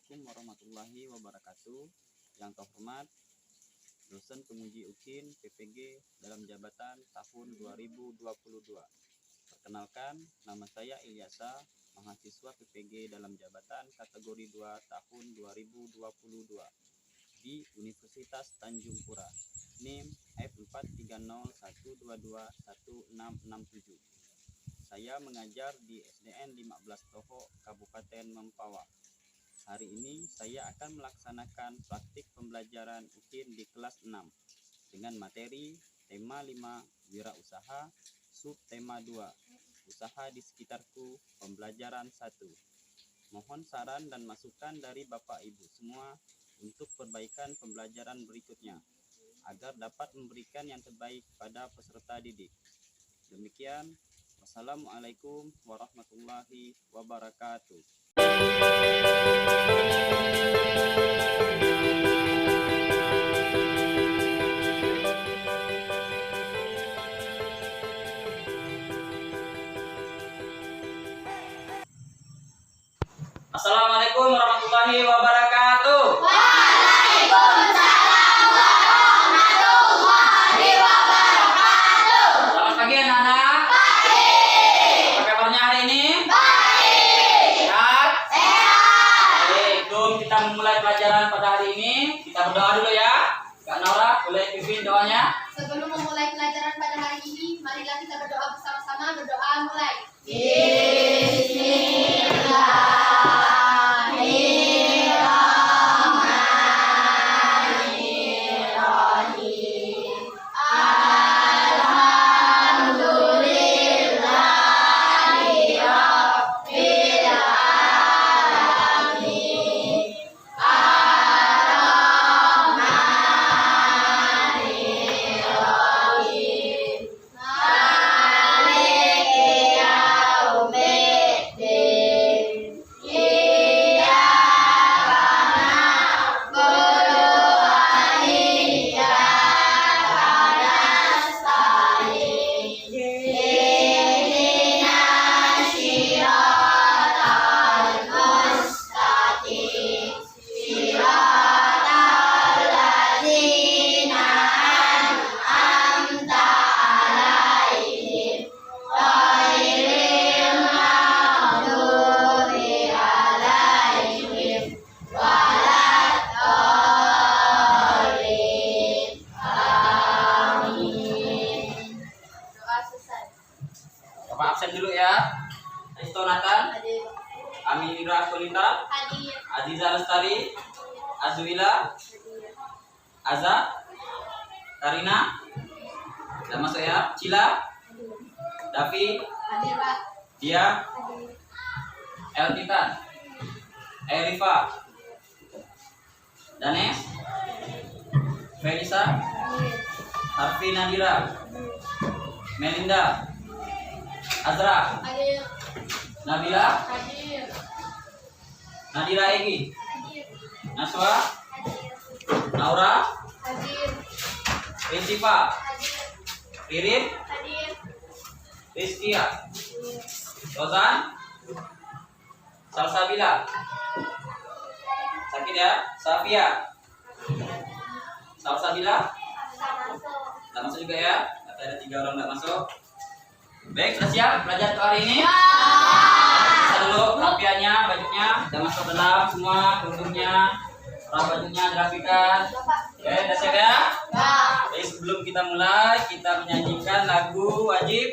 Assalamualaikum warahmatullahi wabarakatuh. Yang terhormat dosen penguji UKIN PPG dalam jabatan tahun 2022. Perkenalkan, nama saya Ilyasa, mahasiswa PPG dalam jabatan kategori 2 tahun 2022 di Universitas Tanjung Pura. NIM F43012216667. Saya mengajar di SDN 15 Toho, Kabupaten Mempawah. Hari ini saya akan melaksanakan praktik pembelajaran UKIN di kelas 6 dengan materi tema 5 wirausaha, subtema 2 usaha di sekitarku, pembelajaran 1. Mohon saran dan masukan dari Bapak Ibu semua untuk perbaikan pembelajaran berikutnya agar dapat memberikan yang terbaik pada peserta didik. Demikian, wassalamualaikum warahmatullahi wabarakatuh. Assalamualaikum warahmatullahi wabarakatuh. Waalaikumsalam warahmatullahi wabarakatuh. Selamat pagi anak-anak. Pagi. Apa kabarnya hari ini? Baik. Sehat? Sehat. Baik, sebelum kita memulai pelajaran pada hari ini, kita berdoa dulu ya. Kak Naura, boleh pimpin doanya? Sebelum memulai pelajaran pada hari ini, marilah kita berdoa bersama-sama. Berdoa mulai. Bapak absen dulu ya. Risto Nathan, Hadir. Amira Kulita, Hadir. Aziza Lestari, Azwila, Aza, Karina, udah masuk ya. Cila, Davi, Hadir, Pak. Dia, Hadir. Eltitan, Erifa, Danes, Felisa, Harfi Nadira, Melinda, Azra, Hadir. Nabila, Hadir. Nadira Egi, Hadir. Naswa, Hadir. Naura, Hadir. Rinsifa, Hadir. Ririn, Hadir. Rizkia, Rozan, Salsabila, sakit ya, Safia, Salsabila, nggak masuk juga ya, ada 3 orang nggak masuk. Baik, sudah siap belajar untuk hari ini? Bisa dulu lampiannya, bajunya, sudah masuk dalam semua, kerudungnya, bajunya dirapikan. Oke, sudah siap ya? Jadi sebelum kita mulai, kita menyanyikan lagu wajib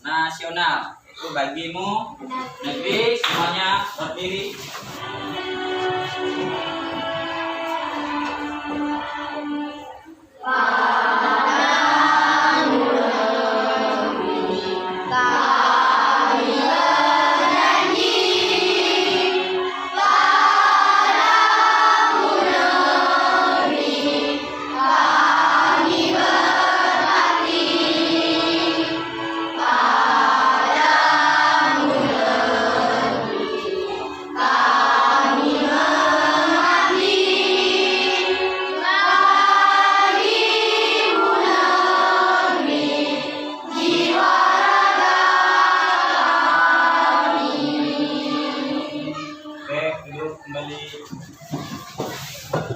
nasional. Itu bagimu negeri, semuanya berdiri. Kami kembali.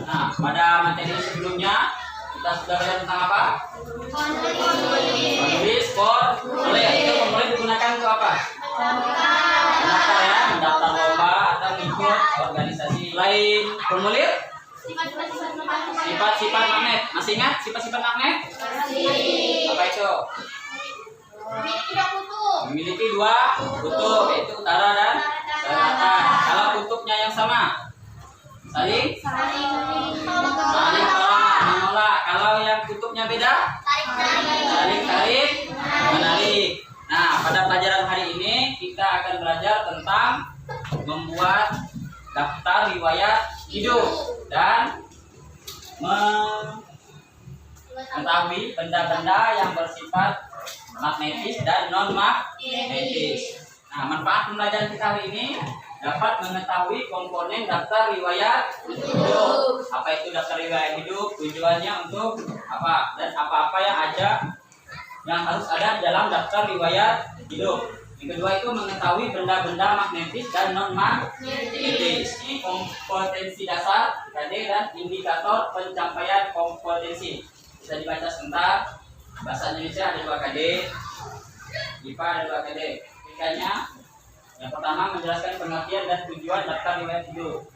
Nah, pada materi sebelumnya kita sudah belajar tentang apa? Menulis formulir. Itu formulir digunakan untuk apa? Mendaftar ya, mendaftar lomba atau ikut organisasi lain. Formulir sifat-sifat magnet. Masih ingat sifat-sifat magnet? Apa itu? Memiliki dua kutub, yaitu utara dan selatan. Kalau kutubnya yang sama, saling tolak menolak. Kalau yang kutubnya beda, saling tarik menarik. Nah, pada pelajaran hari ini kita akan belajar tentang membuat daftar riwayat hidup dan mengetahui benda-benda yang bersifat magnetis dan non magnetis. Nah, manfaat pembelajaran kita hari ini dapat mengetahui komponen daftar riwayat hidup. Apa itu daftar riwayat hidup? Tujuannya untuk apa? Dan apa-apa yang harus ada dalam daftar riwayat hidup. Yang kedua itu mengetahui benda-benda magnetis dan non magnetis. Ini kompetensi dasar KD dan indikator pencapaian kompetensi. Bisa dibaca sebentar. Bahasa Indonesia ada 2 KD, IPA ada 2 KD. Titikanya yang pertama menjelaskan pengertian dan tujuan daftar riwayat hidup.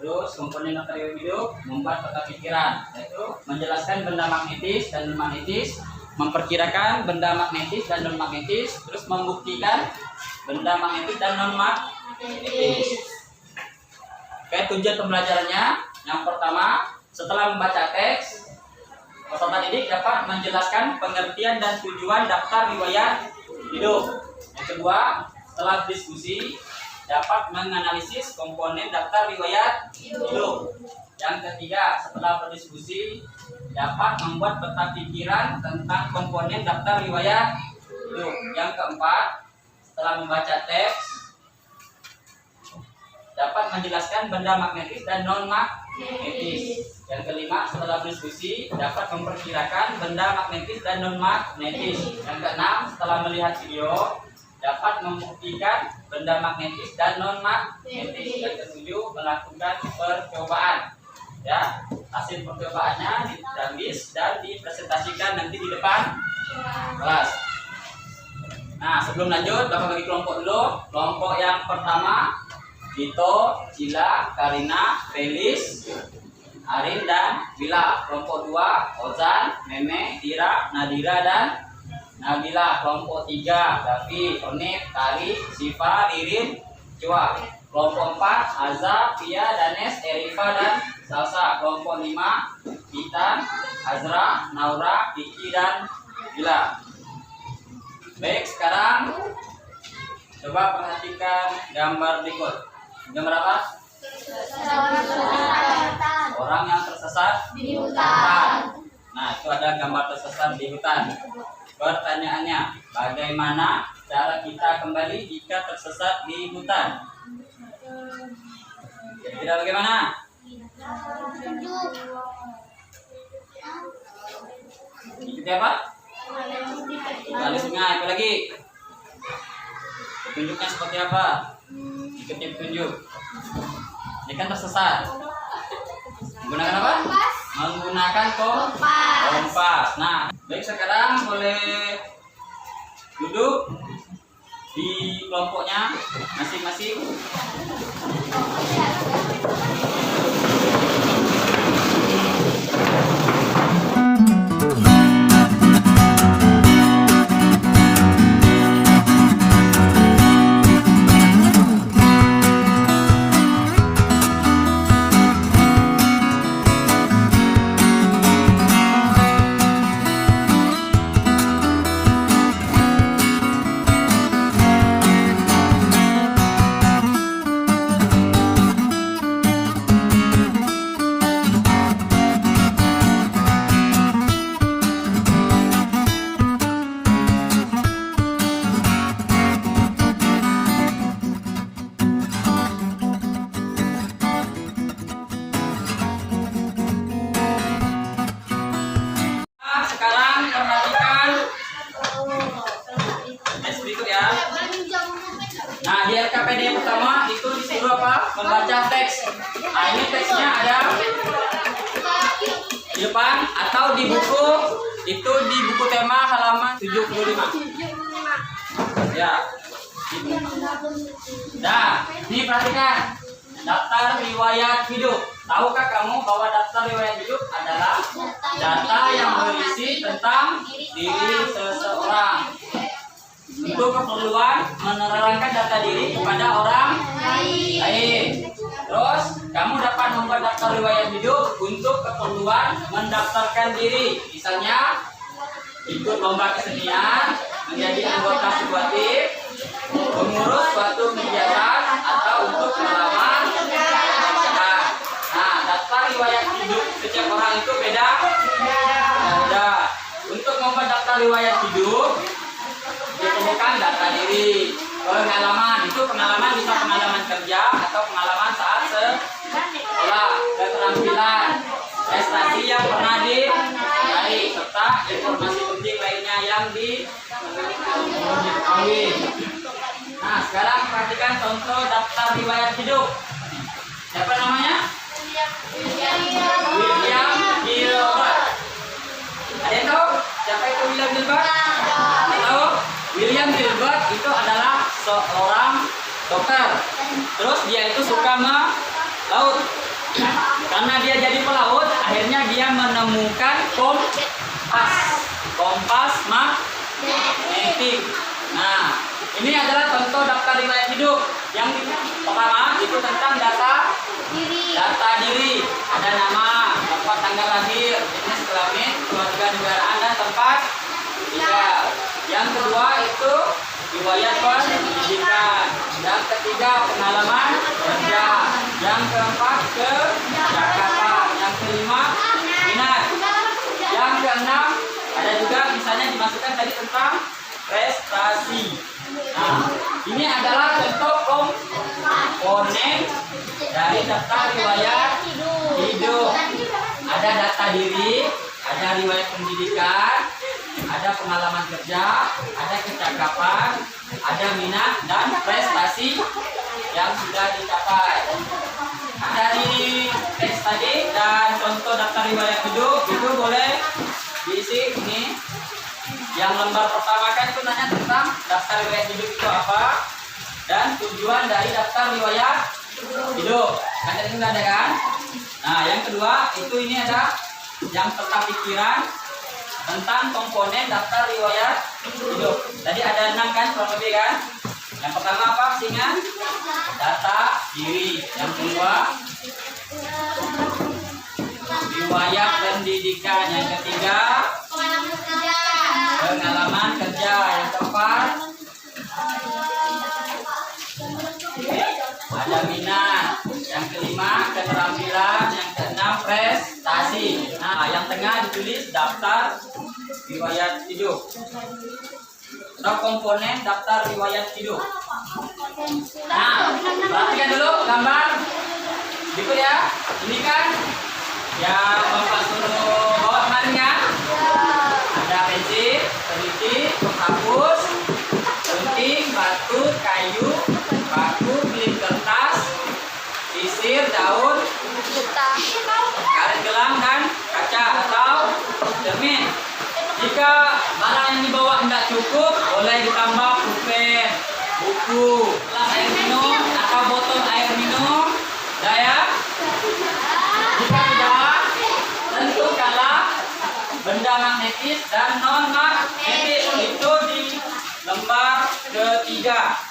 Terus komponen daftar riwayat hidup membuat peta pikiran, yaitu menjelaskan benda magnetis dan non magnetis, memperkirakan benda magnetis dan non magnetis, terus membuktikan benda magnetis dan non magnetis. Oke, tujuan pembelajarannya yang pertama, setelah membaca teks, peserta didik dapat menjelaskan pengertian dan tujuan daftar riwayat hidup. Yang kedua, setelah diskusi dapat menganalisis komponen daftar riwayat hidup. Yang ketiga, setelah berdiskusi dapat membuat peta pikiran tentang komponen daftar riwayat hidup. Yang keempat, setelah membaca teks dapat menjelaskan benda magnetis dan non magnetis. Yang kelima, setelah berdiskusi dapat memperkirakan benda magnetis dan non magnetis. Yang keenam, setelah melihat video dapat membuktikan benda magnetis dan non magnetis. Yang ketujuh, melakukan percobaan. Ya, hasil percobaannya ditulis dan dipresentasikan nanti di depan kelas. Nah, sebelum lanjut, Bapak bagi kelompok dulu. Kelompok yang pertama, Dito, Cila, Karina, Felis, Arin, dan Bila. Kelompok 2, Ozan, Meme, Tira, Nadira, dan Nabila. Kelompok 3, Davi, Onif, Tari, Siva, Ririn, Cua. Kelompok 4, Azza, Pia, Danes, Erifa, dan Salsa. Kelompok 5, Titan, Azra, Naura, Kiki, dan Bila. Baik, sekarang coba perhatikan gambar berikut. Gambar apa? Orang yang tersesat di hutan. Nah, itu ada gambar tersesat di hutan. Pertanyaannya, bagaimana cara kita kembali jika tersesat di hutan? Kira-kira bagaimana? Ikuti apa? Gali sungai. Apa lagi? Petunjuknya seperti apa? Ikuti petunjuk. Ini kan tersesat. Menggunakan apa? Menggunakan kompas. Nah, baik, sekarang boleh duduk di kelompoknya masing-masing. Nah, di LKPD yang pertama itu disuruh apa? Membaca teks. Nah, ini teksnya ada di depan atau di buku, itu di buku tema halaman 75. Ya. Nah, ini perhatikan daftar riwayat hidup. Tahukah kamu bahwa daftar riwayat hidup adalah data yang berisi tentang diri seseorang untuk keperluan menerangkan data diri kepada orang lain. Terus, kamu dapat membuat daftar riwayat hidup untuk keperluan mendaftarkan diri. Misalnya, ikut lomba kesenian, menjadi anggota subwatif, mengurus suatu kegiatan, atau untuk melamar pekerjaan. Nah, daftar riwayat hidup setiap orang itu beda. Beda. Untuk membuat daftar riwayat hidup, diperlukan data diri, pengalaman. Itu pengalaman bisa pengalaman kerja atau pengalaman saat sekolah, keterampilan, prestasi yang pernah diraih, serta informasi penting lainnya yang diketahui. Nah, sekarang perhatikan contoh daftar riwayat hidup. Siapa namanya? William Gilbert. Ada yang tahu siapa itu William Gilbert? Tahu? William Gilbert itu adalah seorang dokter. Terus dia itu suka melaut. Karena dia jadi pelaut, akhirnya dia menemukan kompas magnetik. Nah, ini adalah contoh daftar riwayat hidup. Yang pertama itu tentang data diri. Ada nama, tempat tanggal lahir, jenis kelamin, keluarga negaraan, dan tempat tinggal. Yang kedua itu riwayat pendidikan. Yang ketiga pengalaman kerja. Yang keempat kecakapan. Yang kelima minat. Yang keenam ada juga misalnya dimasukkan tadi tentang prestasi. Nah, ini adalah contoh komponen dari daftar riwayat hidup. Ada data diri, ada riwayat pendidikan, ada pengalaman kerja, ada kecakapan, ada minat dan prestasi yang sudah dicapai. Dari teks tadi dan contoh daftar riwayat hidup itu boleh diisi ini. Yang lembar pertama kan itu nanya tentang daftar riwayat hidup itu apa dan tujuan dari daftar riwayat hidup. Ada itu nggak ada kan? Nah, yang kedua itu ini ada yang serta pikiran tentang komponen daftar riwayat hidup. Tadi ada 6 kan kurang lebih kan? Yang pertama apa singan? Data diri. Yang kedua riwayat pendidikan. Yang ketiga pengalaman kerja. Yang keempat ada minat. Yang kelima keterampilan. Yang keenam prestasi. Nah, yang tengah ditulis daftar riwayat hidup atau komponen daftar riwayat hidup. Nah, perhatikan dulu gambar berikut ya. Ini kan yang Bapak suruh bawa kemarin kan? Ada pensil, teliti, hapus, gunting, batu, kayu, paku, klip kertas, sisir, daun, karet gelang, dan kaca atau cermin. Jika barang yang dibawa tidak cukup, boleh ditambah pulpen, buku, air minum atau botol air minum. Dah ya? Jika tidak, tentukanlah benda magnetis dan non magnetis itu di lembar ketiga.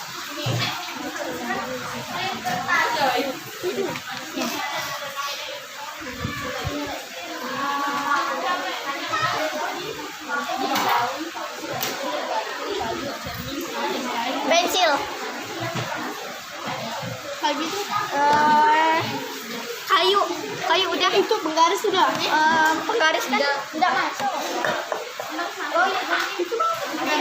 Pensil. Kalau gitu Kayu udah itu penggaris sudah. Penggaris kan enggak masuk. Oh iya, itu batu gelas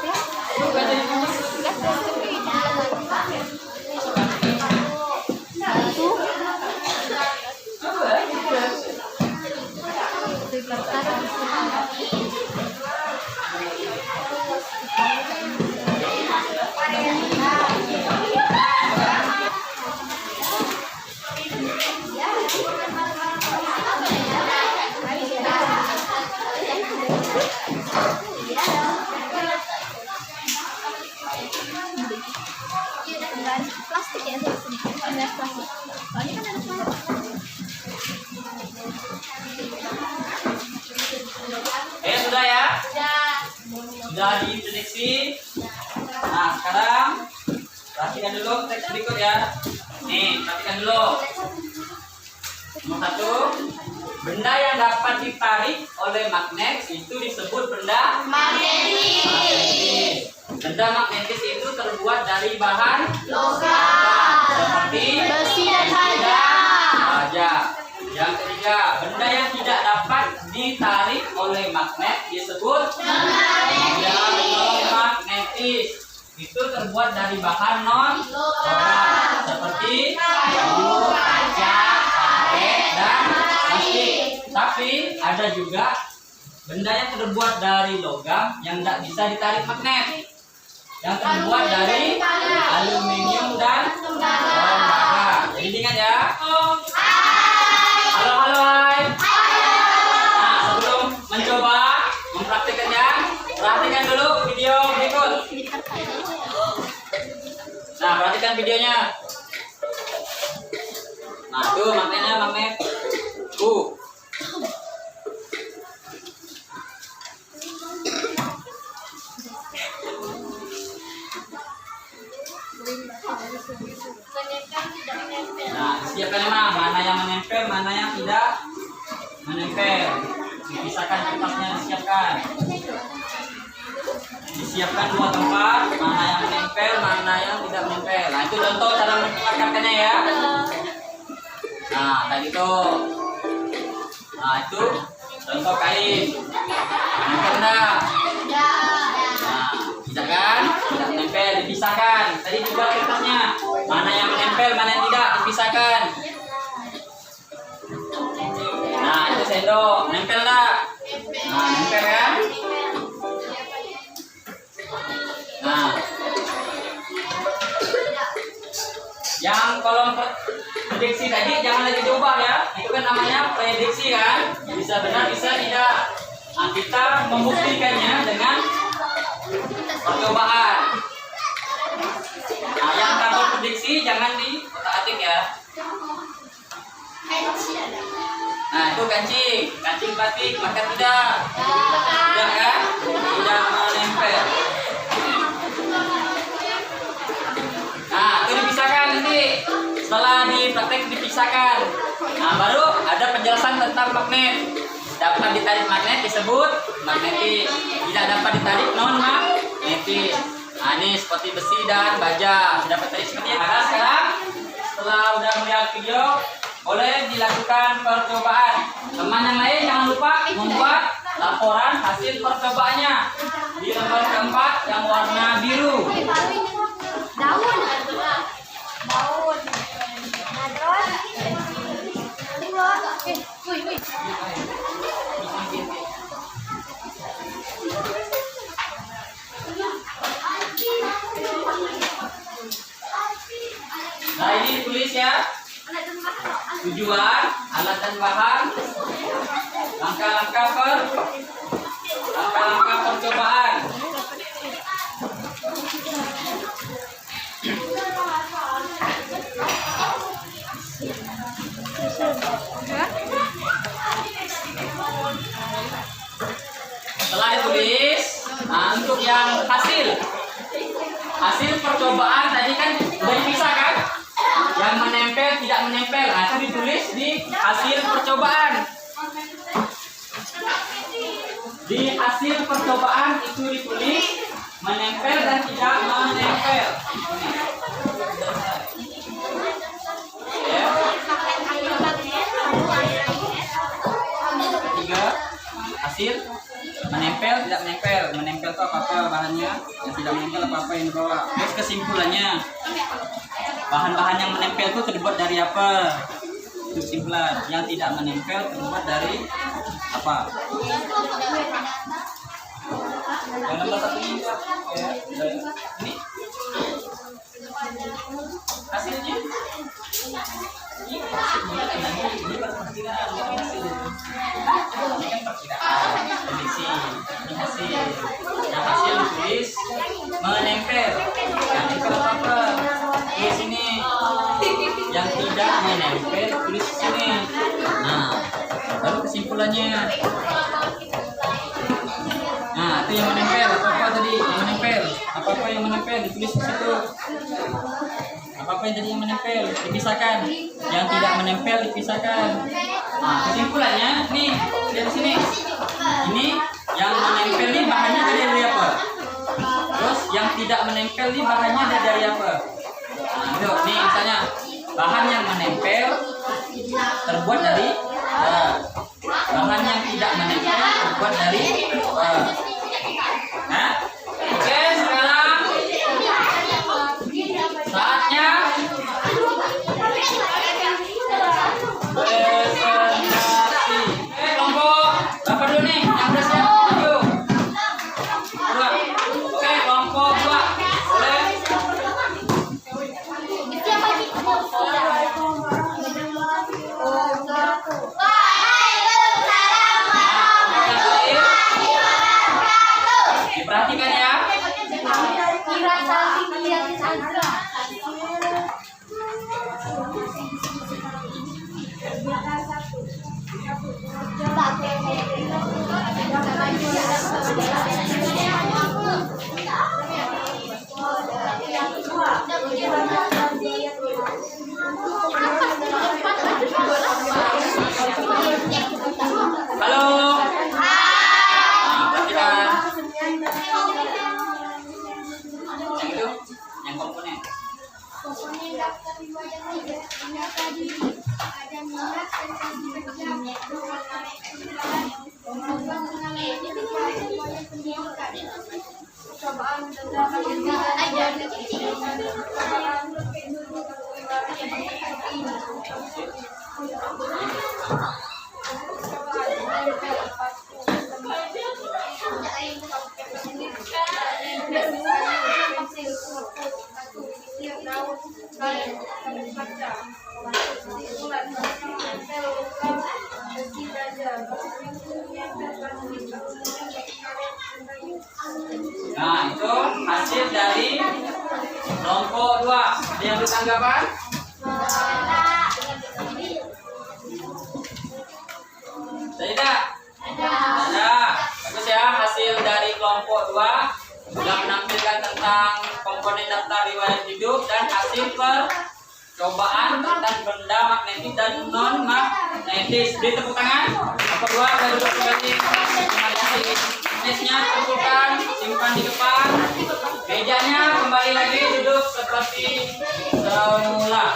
ya. Sudah ya? Sudah diprediksi. Nah, sekarang perhatikan dulu teks berikut ya. Nih, perhatikan dulu. Nomor 1, benda yang dapat ditarik oleh magnet itu disebut benda magnetis. Benda magnetis itu terbuat dari bahan seperti Besi dan baja. baja. Yang ketiga, benda yang tidak dapat ditarik oleh magnet disebut benda non-magnetis. Itu terbuat dari bahan non-logam seperti kayu, kaca, karet, dan plastik. Tapi ada juga benda yang terbuat dari logam yang tidak bisa ditarik magnet, yang terbuat dari aluminium dan tembaga. Jadi ingat ya. Halo, halo, hai. Nah, sebelum mencoba mempraktikannya, perhatikan dulu video berikut. Nah, perhatikan videonya. Nah, tuh magnetnya magnet. Nah, siapkan mana yang menempel, mana yang tidak menempel. Dipisahkan kertasnya, disiapkan 2 tempat, mana yang menempel, mana yang tidak menempel. Nah, itu contoh cara menggunakannya ya. Nah, kayak gitu. Nah, itu contoh kain. Menempel enggak? Nah, tidak kan? Tidak menempel, dipisahkan. Tadi juga kertasnya, mana yang menempel, mana yang tidak, dipisahkan. Nah, itu sendok, nempel enggak? Nah, nempel kan? Nah, yang kolom prediksi tadi jangan lagi diubah ya. Itu kan namanya prediksi kan? Bisa benar, bisa tidak. Nah, kita membuktikannya dengan percobaan. Nah, yang tabel prediksi jangan diotak-atik ya. Nah, itu kancing batik, maka tidak kan? Tidak menempel. Nah, itu dipisahkan nanti. Setelah dipraktek dipisahkan. Nah, baru ada penjelasan tentang magnet. Dapat ditarik magnet disebut magnetis. Tidak dapat ditarik non-magnetis. Nah, ini seperti besi dan baja. Sudah dapat tarik seperti ini. Nah, sekarang setelah udah melihat video, boleh dilakukan percobaan. Teman yang lain jangan lupa membuat laporan hasil percobaannya di lembar keempat yang warna biru. Daun. Nah, ini ditulis ya. Tujuan, alat dan bahan, langkah-langkah percobaan. Setelah ditulis, nah untuk yang hasil percobaan tadi kan sudah dipisah kan? Yang menempel, tidak menempel, nah itu ditulis di hasil percobaan. Di hasil percobaan itu ditulis menempel dan tidak menempel. Ya. Ketiga, hasil menempel, tidak menempel. Menempel itu apa-apa bahannya, yang tidak menempel apa-apa yang dibawa. Terus kesimpulannya, bahan-bahan yang menempel itu terbuat dari apa? Itu kesimpulan. Yang tidak menempel terbuat dari apa? Yang nomor 1 ini ya. Ini hasilnya. Ini baru perkiraan. Ini kan perkiraan, prediksi. Ini hasil. Yang hasil ditulis menempel. Menempel apa? Di sini. Yang tidak menempel tulis di sini. Nah, baru kesimpulannya. Nah, itu yang menempel. Apa tadi yang menempel? Apa yang menempel ditulis di situ. Apa yang tadi yang menempel dipisahkan. Yang tidak menempel dipisahkan. Nah, kesimpulannya nih dari sini. Ini yang menempel nih bahannya dari apa? Terus yang tidak menempel nih bahannya dari apa? Nah, itu nih misalnya bahan yang menempel terbuat dari bahan yang tidak menempel terbuat dari nah, oke, sekarang saatnya presentasi. Kelompok berapa dulu nih yang udah siap? Ayo. 2. Oke, kelompok 2. Boleh. Diperhatikan ya. Halo. Perhatikan. Yang itu, yang komponen. Nah, itu hasil dari kelompok 2. Ada yang bertanggapan? Tidak? Ada. Bagus ya, hasil dari kelompok 2 sudah menampilkan tentang komponen daftar riwayat hidup dan hasil percobaan tentang benda magnetis dan non magnetis. Beri tepuk tangan. Apa dua dari duduk kembali. Terima kasih. Mesnya kumpulkan, simpan di depan. Mejanya kembali lagi duduk seperti semula.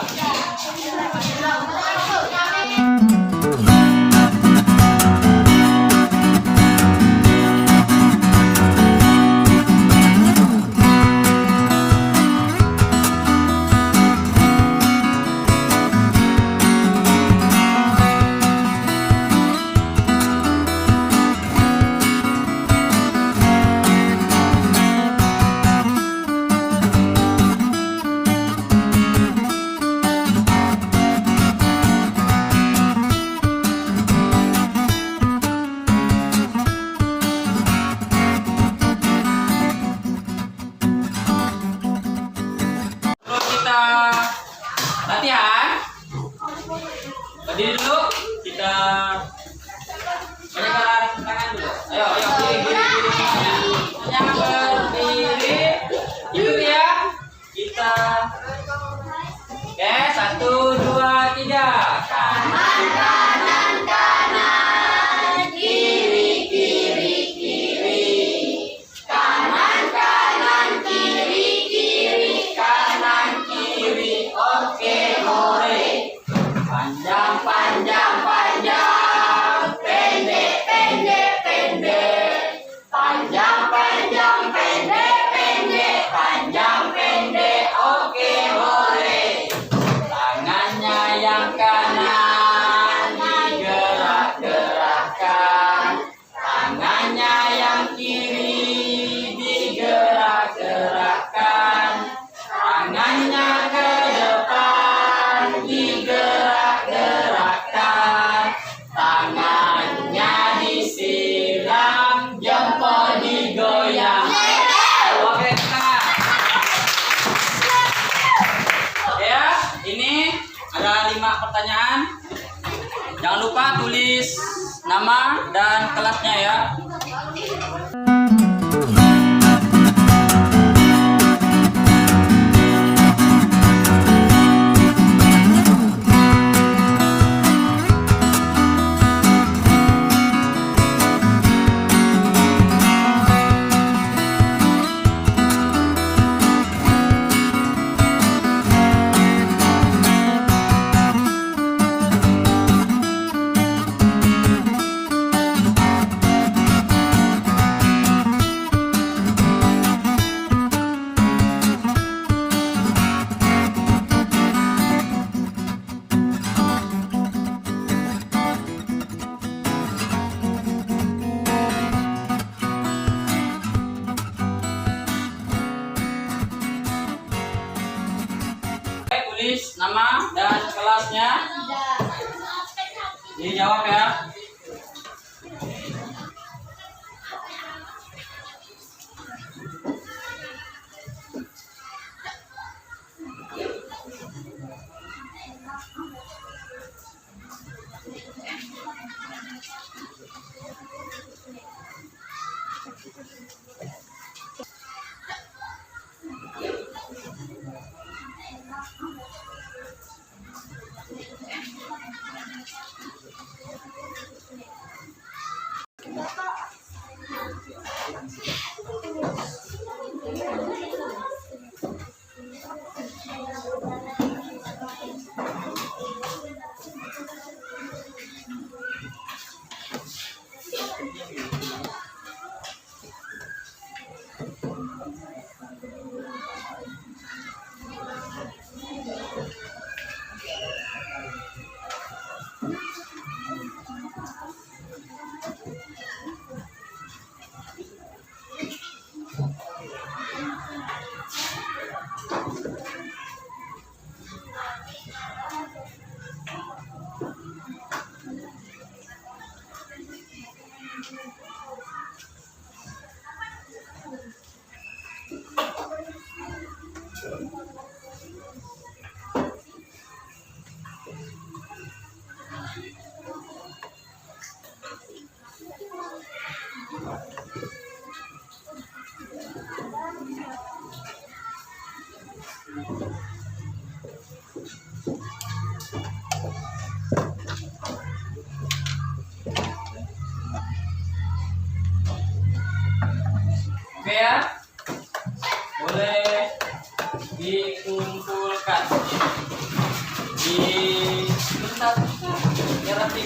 Latihan. Berdiri dulu. Kita berikan tangan dulu. Ayo, diri semuanya. Semuanya berdiri. Itu ya. Kita. Oke, 1, 2, 3. Kanan, kanan, kanan. Kiri, kiri, kiri. Kanan, kanan, kiri, kiri. Kanan, kiri. Oke, hore. Panjang, panjang, panjang. Pendek, pendek, pendek. Panjang, panjang, pendek, pendek. Panjang, pendek. Oke, hore. Tangannya yang kanan sini ada 5 pertanyaan. Jangan lupa tulis nama dan kelasnya ya. Tulis nama dan kelasnya. Dijawab ya. Oke ya, boleh dikumpulkan di bentar biar rapi.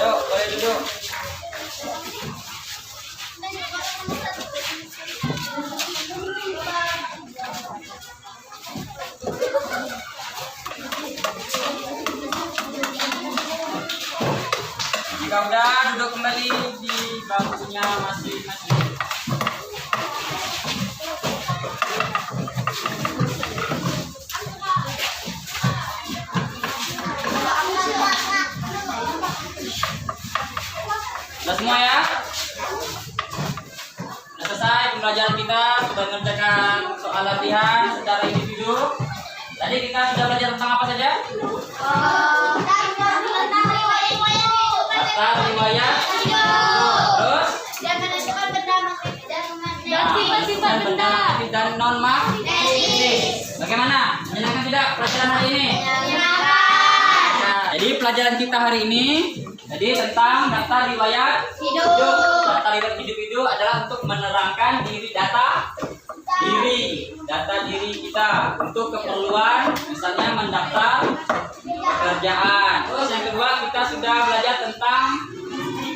Yuk, boleh duduk. Jika udah duduk kembali di bangkunya masing-masing. Sudah semua ya? Sudah selesai pembelajaran kita, sudah mengerjakan soal latihan secara individu. Tadi kita sudah belajar tentang apa saja? Daftar riwayat hidup. Terus? Dan menentukan benda magnetis Dan benda magnetis dan non magnetis. Bagaimana? Menyenangkan tidak pelajaran hari ini? Nah, jadi pelajaran kita hari ini tentang daftar riwayat hidup. Daftar riwayat hidup itu adalah untuk menerangkan data diri kita untuk keperluan misalnya mendaftar pekerjaan. Terus yang kedua kita sudah belajar tentang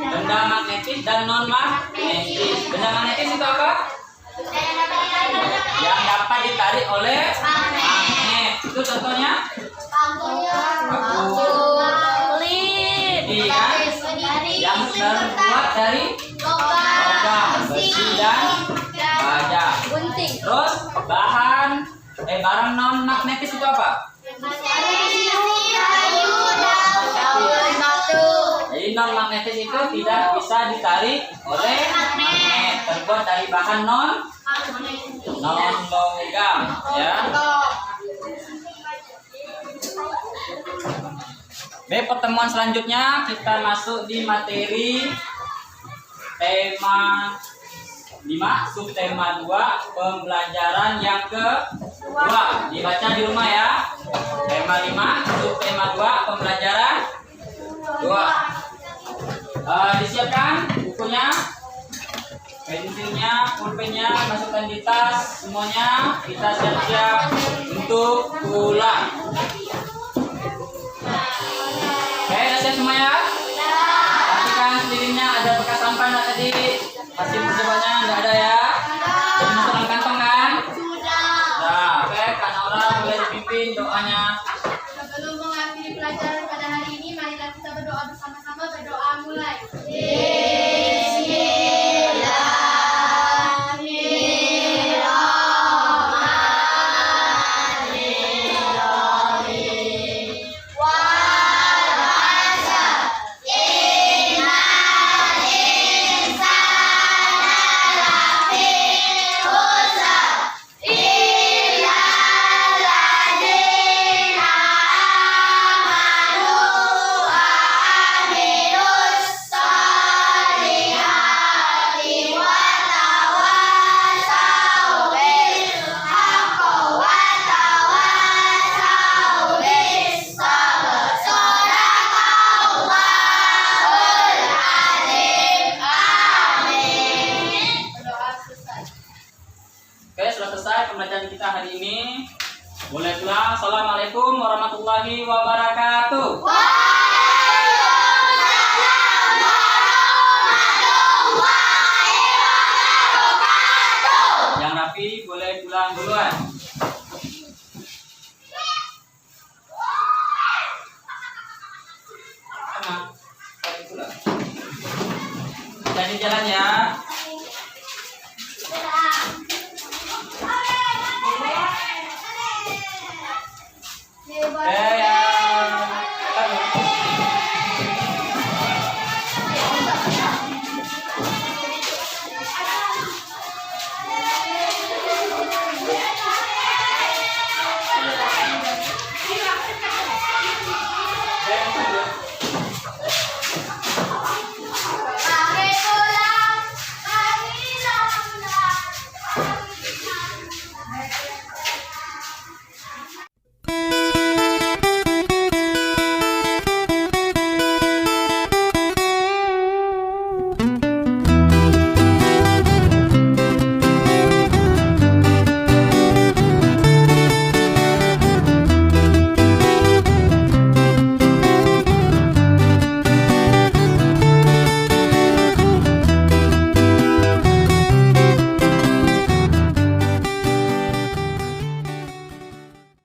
benda magnetis dan non magnetis. Benda magnetis itu apa? Yang dapat ditarik oleh magnet. Itu contohnya? Lidi kan? Yang terbuat dari logam, besi dan baja. Terus barang non magnetis itu apa? Jadi non magnetis itu tidak bisa ditarik oleh magnet, terbuat dari bahan non non logam ya. Baik, pertemuan selanjutnya kita masuk di materi tema 5 subtema 2 pembelajaran yang kedua. Dibaca di rumah ya. Tema 5 subtema 2 pembelajaran 2. Disiapkan bukunya, pensilnya, pulpennya, masukkan di tas semuanya. Kita siap-siap untuk pulang. Oke, udah siap semua ya? Pastikan sendirinya ada bekas sampah nggak tadi? Hasil percobanya nggak ada ya? Jadi masuk dalam kantong kan? Nah, oke, Kak Naura boleh dipimpin doanya. Sebelum mengakhiri pelajaran pada hari ini, marilah kita berdoa bersama-sama. Berdoa mulai. Oke, sudah selesai pembelajaran kita hari ini. Boleh pulang. Assalamualaikum warahmatullahi wabarakatuh. Yang rapi boleh pulang duluan.